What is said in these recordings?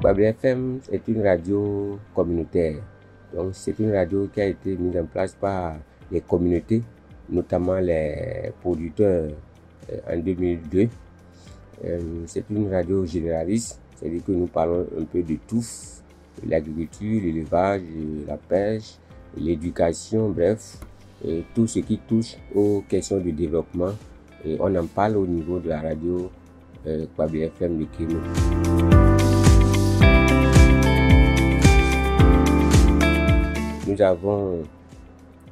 Bablé FM est une radio communautaire. Donc c'est une radio qui a été mise en place par les communautés, notamment les producteurs en 2002. C'est une radio généraliste, c'est-à-dire que nous parlons un peu de tout, l'agriculture, l'élevage, la pêche, l'éducation, bref, tout ce qui touche aux questions de développement. Et on en parle au niveau de la radio Bablé FM de Kémo. Nous avons,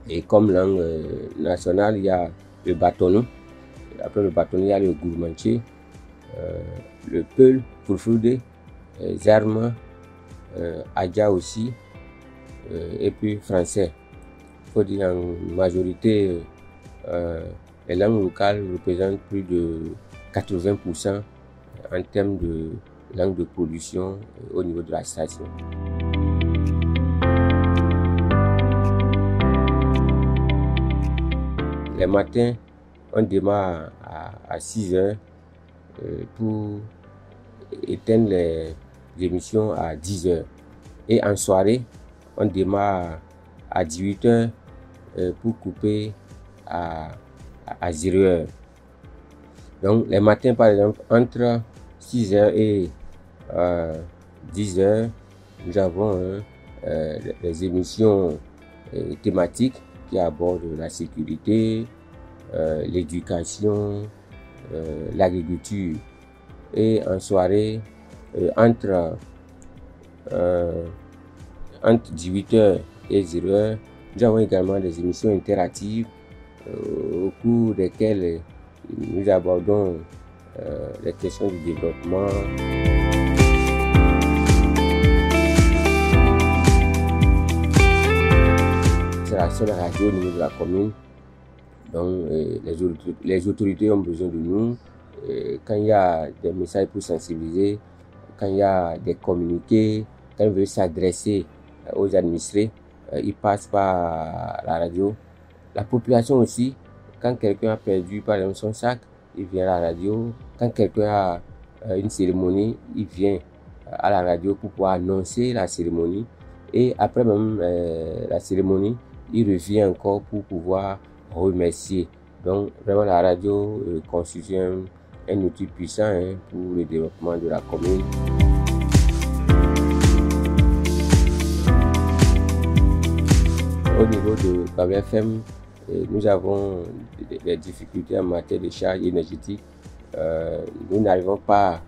et comme langue nationale, il y a le bâtonneau. Après le bâtonneau, il y a le gourmandier, le peul, fulfulde, zarma, adja aussi, et puis français. Il faut dire en majorité, les langues locales représentent plus de 80% en termes de langue de production au niveau de la station. Les matins, on démarre à 6 h pour éteindre les émissions à 10 h. Et en soirée, on démarre à 18 h pour couper à 0 h. Donc les matins, par exemple, entre 6 h et 10 h, nous avons les émissions thématiques qui abordent la sécurité, l'éducation, l'agriculture. Et en soirée, entre 18 h et 0 h, nous avons également des émissions interactives au cours desquelles nous abordons les questions du développement. C'est la seule radio au niveau de la commune. Donc les autorités ont besoin de nous. Quand il y a des messages pour sensibiliser, quand il y a des communiqués, quand ils veulent s'adresser aux administrés, ils passent par la radio. La population aussi, quand quelqu'un a perdu par exemple son sac, il vient à la radio. Quand quelqu'un a une cérémonie, il vient à la radio pour pouvoir annoncer la cérémonie. Et après même la cérémonie, il revient encore pour pouvoir remercier. Donc vraiment la radio constitue un outil puissant pour le développement de la commune. Au niveau de Bablé FM, nous avons des difficultés en matière de charge énergétique. Nous n'arrivons pas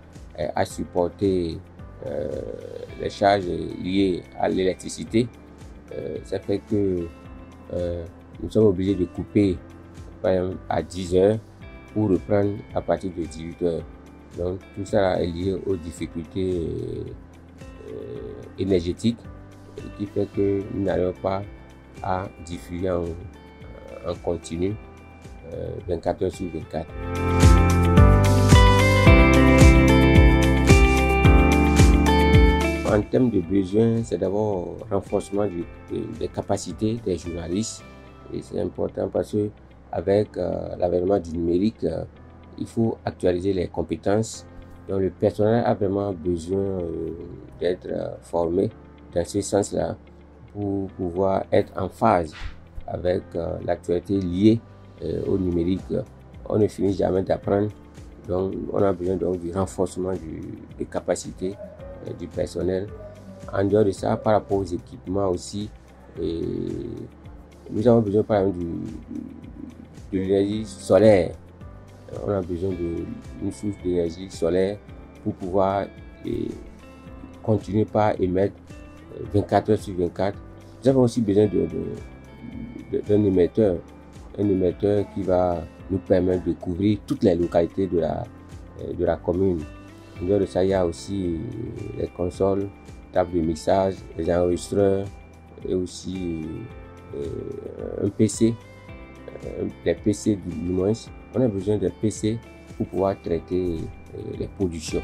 à supporter les charges liées à l'électricité. Ça fait que nous sommes obligés de couper par exemple, à 10 h pour reprendre à partir de 18 h. Donc tout ça est lié aux difficultés énergétiques qui fait que nous n'arrivons pas à diffuser en continu 24 h sur 24. En termes de besoins, c'est d'abord renforcement des capacités des journalistes. Et c'est important parce que avec l'avènement du numérique, il faut actualiser les compétences. Donc le personnel a vraiment besoin d'être formé dans ce sens-là pour pouvoir être en phase avec l'actualité liée au numérique. On ne finit jamais d'apprendre. Donc on a besoin donc du renforcement des capacités du personnel. En dehors de ça, par rapport aux équipements aussi, nous avons besoin par exemple de l'énergie solaire. On a besoin d'une source d'énergie solaire pour pouvoir continuer par émettre 24 h sur 24. Nous avons aussi besoin d'un émetteur qui va nous permettre de couvrir toutes les localités de la commune. En dehors de ça, il y a aussi les consoles, tables de mixage, les enregistreurs et aussi un PC, les PC du moins. On a besoin de PC pour pouvoir traiter les productions.